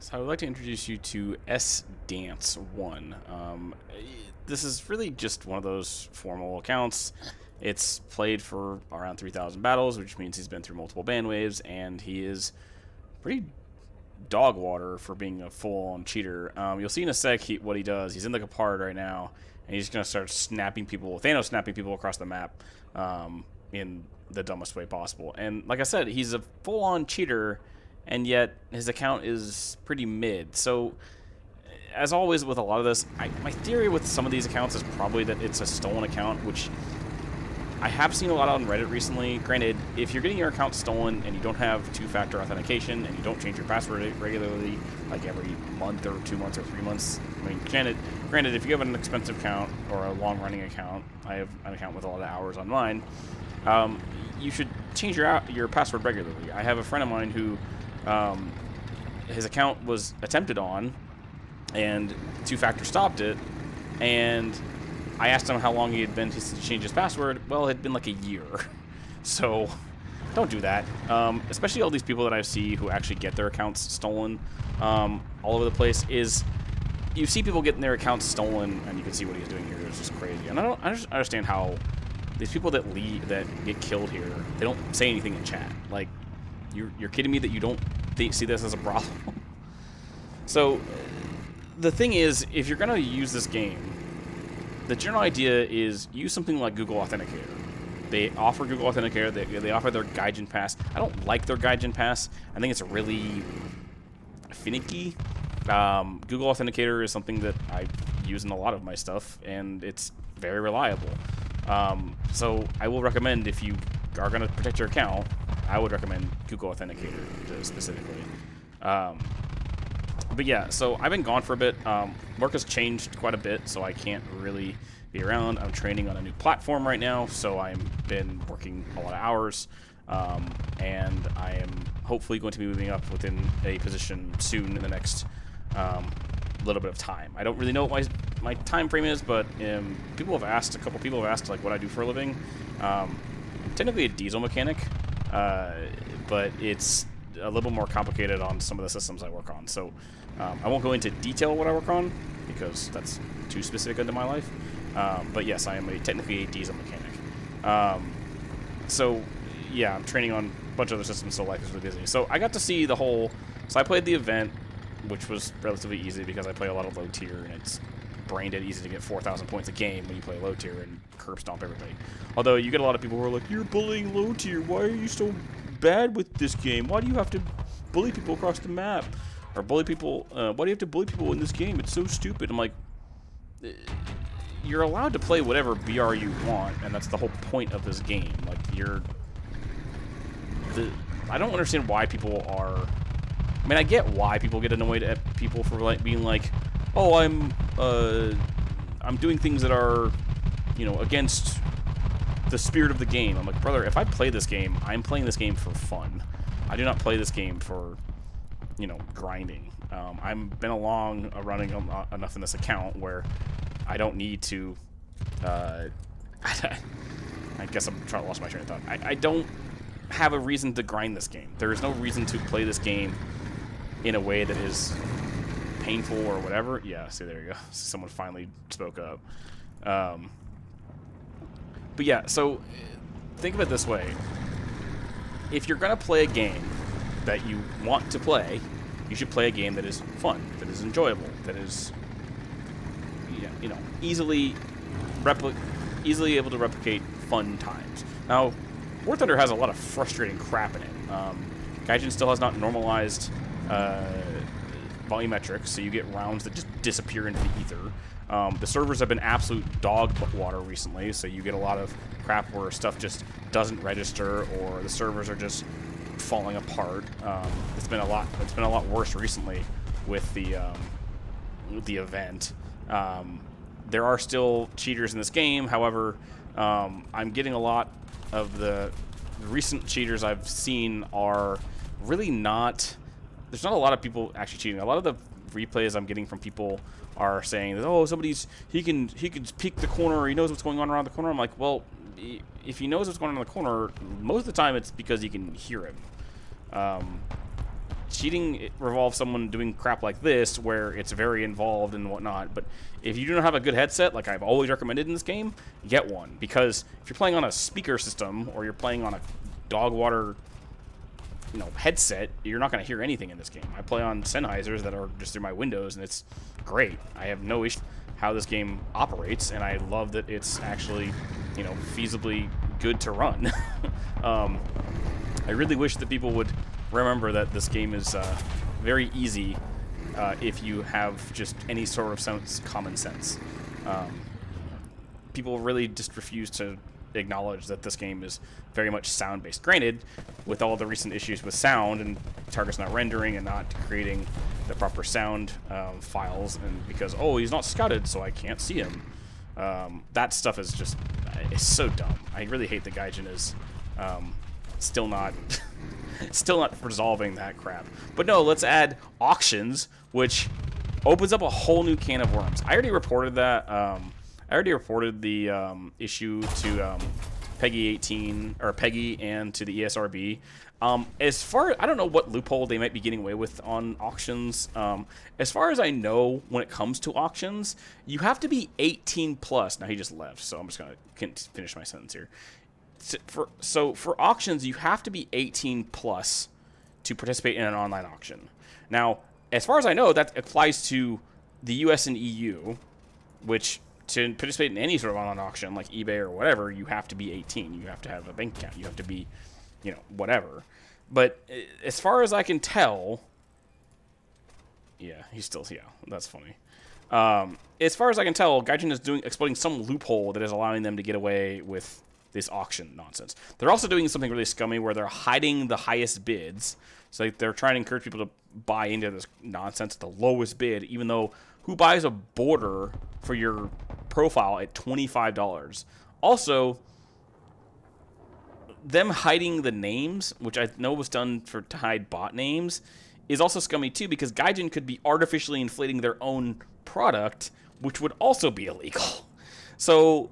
So I would like to introduce you to SDance1. This is really just one of those formal accounts. It's played for around 3,000 battles, which means he's been through multiple ban waves, and he is pretty dog water for being a full-on cheater. You'll see in a sec what he does. He's in the Capard right now, and he's going to start snapping people, Thanos snapping people across the map in the dumbest way possible. And like I said, he's a full-on cheater, and yet his account is pretty mid. So, as always with a lot of this, my theory with some of these accounts is probably that it's a stolen account, which I have seen a lot on Reddit recently. Granted, if you're getting your account stolen and you don't have two-factor authentication and you don't change your password regularly, like every month or 2 months or 3 months, I mean, granted, if you have an expensive account or a long-running account, I have an account with a lot of hours on mine, you should change your password regularly. I have a friend of mine who his account was attempted on, and two-factor stopped it, and I asked him how long he had been to change his password. Well, it had been like a year. So, don't do that. Especially all these people that I see who actually get their accounts stolen all over the place. You see people getting their accounts stolen, and you can see what he's doing here. It's just crazy. And I just understand how these people that get killed here, they don't say anything in chat. Like, you're kidding me that you don't see this as a problem? So, the thing is, if you're going to use this game, the general idea is use something like Google Authenticator. They offer Google Authenticator. They offer their Gaijin Pass. I don't like their Gaijin Pass. I think it's really finicky. Google Authenticator is something that I use in a lot of my stuff, and it's very reliable. So I will recommend, if you are going to protect your account, I would recommend Google Authenticator specifically. But yeah, so I've been gone for a bit. Work has changed quite a bit, so I can't really be around. I'm training on a new platform right now, so I've been working a lot of hours, and I am hopefully going to be moving up within a position soon in the next little bit of time. I don't really know what my time frame is, but a couple people have asked like what I do for a living. I'm technically a diesel mechanic, but it's a little bit more complicated on some of the systems I work on. So I won't go into detail what I work on because that's too specific into my life. But yes, I am technically a diesel mechanic. So yeah, I'm training on a bunch of other systems, so life is really busy. So I got to see so I played the event, which was relatively easy because I play a lot of low tier, and it's brain dead easy to get 4,000 points a game when you play low tier and curb stomp everybody. Although you get a lot of people who are like, you're bullying low tier, why are you so bad with this game? Why do you have to bully people across the map? Or bully people, why do you have to bully people in this game? It's so stupid. I'm like, you're allowed to play whatever BR you want, and that's the whole point of this game. Like, I don't understand why people are, I mean, I get why people get annoyed at people for like being like, oh, I'm doing things that are, against the spirit of the game. I'm like, brother, if I play this game, I'm playing this game for fun. I do not play this game for, grinding. I've been running enough in this account where I don't need to, I guess I'm trying to lost my train of thought. I don't have a reason to grind this game. There is no reason to play this game in a way that is painful or whatever. Yeah, see, there you go. Someone finally spoke up. But yeah, so think of it this way. If you're going to play a game that you want to play, you should play a game that is fun, that is enjoyable, that is, easily able to replicate fun times. Now, War Thunder has a lot of frustrating crap in it. Gaijin still has not normalized volumetrics, so you get rounds that just disappear into the ether. The servers have been absolute dog water recently, so you get a lot of crap where stuff just doesn't register, or the servers are just falling apart. It's been a lot worse recently with the event. There are still cheaters in this game. However, I'm getting a lot of the recent cheaters I've seen are really not. There's not a lot of people actually cheating. A lot of the replays I'm getting from people are saying that, oh, he can peek the corner, or he knows what's going on around the corner. I'm like, well, if he knows what's going on in the corner, most of the time it's because you can hear him. cheating revolves someone doing crap like this, where it's very involved and whatnot. But if you don't have a good headset, like I've always recommended in this game, get one. Because if you're playing on a speaker system, or you're playing on a dog water, you know, headset, you're not going to hear anything in this game. I play on Sennheisers that are just through my windows, and it's great. I have no issue how this game operates, and I love that it's actually, you know, feasibly good to run. I really wish that people would remember that this game is very easy if you have just any sort of common sense. People really just refuse to acknowledge that this game is very much sound-based. Granted, with all the recent issues with sound and targets not rendering and not creating the proper sound files, and because, oh, he's not scouted, so I can't see him. That stuff is just, it's so dumb. I really hate that Gaijin is still not resolving that crap. But no, let's add auctions, which opens up a whole new can of worms. I already reported that. I already reported the issue to Peggy 18 or Peggy and to the ESRB. As far, I don't know what loophole they might be getting away with on auctions. As far as I know, when it comes to auctions, you have to be 18 plus. Now he just left, so I'm just gonna finish my sentence here. So for auctions, you have to be 18 plus to participate in an online auction. Now, as far as I know, that applies to the US and EU, which to participate in any sort of online auction like eBay or whatever, you have to be 18. You have to have a bank account. You have to be, you know, whatever. But as far as I can tell, yeah, he's still, yeah, that's funny. As far as I can tell, Gaijin is exploiting some loophole that is allowing them to get away with this auction nonsense. They're also doing something really scummy where they're hiding the highest bids. So they're trying to encourage people to buy into this nonsense at the lowest bid, even though who buys a border for your profile at $25? Also, them hiding the names, which I know was done to hide bot names, is also scummy too, because Gaijin could be artificially inflating their own product, which would also be illegal. So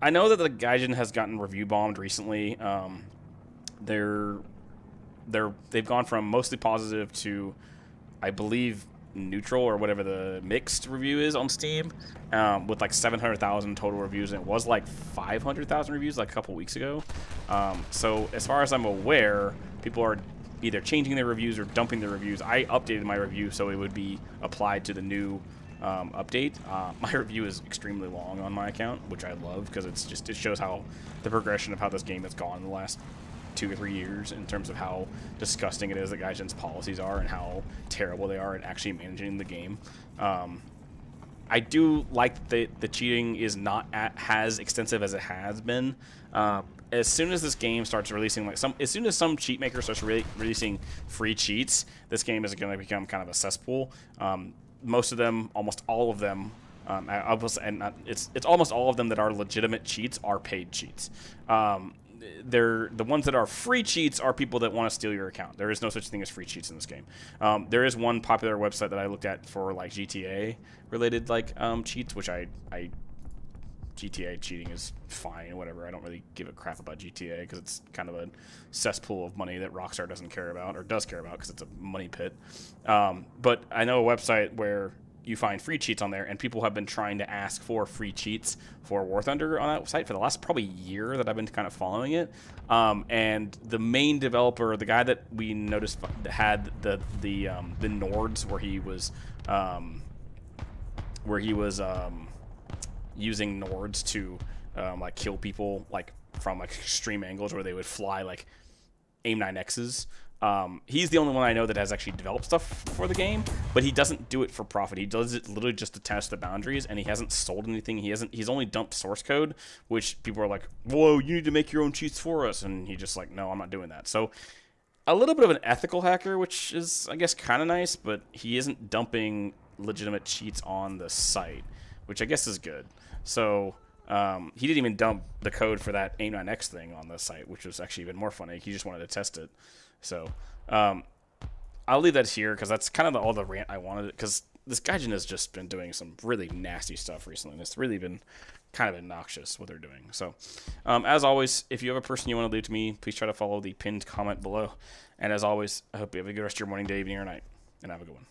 I know that the Gaijin has gotten review bombed recently. They've gone from mostly positive to, I believe, neutral or whatever the mixed review is on Steam, with like 700,000 total reviews, and it was like 500,000 reviews like a couple weeks ago. So as far as I'm aware, people are either changing their reviews or dumping their reviews. I updated my review so it would be applied to the new update. My review is extremely long on my account, which I love because it shows how the progression of how this game has gone in the last 2 or 3 years in terms of how disgusting it is that Gaijin's policies are and how terrible they are at actually managing the game. I do like that the cheating is not as extensive as it has been. As soon as this game starts releasing, as soon as some cheat maker starts releasing free cheats, this game is going to become kind of a cesspool. Most of them, almost all of them, it's almost all of them that are legitimate cheats are paid cheats. The ones that are free cheats are people that want to steal your account. There is no such thing as free cheats in this game. There is one popular website that I looked at for like GTA related cheats, which GTA cheating is fine, whatever. I don't really give a crap about GTA because it's kind of a cesspool of money that Rockstar doesn't care about, or does care about because it's a money pit. But I know a website where you find free cheats on there, and people have been trying to ask for free cheats for War Thunder on that site for the last probably year that I've been kind of following it. And the main developer, the guy that we noticed had the Nords where he was using Nords to like kill people like from like extreme angles where they would fly like AIM-9Xs. He's the only one I know that has actually developed stuff for the game, but he doesn't do it for profit. He does it literally just to test the boundaries, and he hasn't sold anything. He's only dumped source code, which people are like, whoa, you need to make your own cheats for us. And he just like, no, I'm not doing that. So a little bit of an ethical hacker, which is, I guess, kind of nice, but he isn't dumping legitimate cheats on the site, which I guess is good. So he didn't even dump the code for that AIM-9X thing on the site, which was actually even more funny. He just wanted to test it. So I'll leave that here because that's kind of all the rant I wanted, because this Gaijin has just been doing some really nasty stuff recently, and it's really been kind of obnoxious what they're doing. So as always, if you have a person you want to leave to me, please try to follow the pinned comment below. And as always, I hope you have a good rest of your morning, day, evening, or night, and have a good one.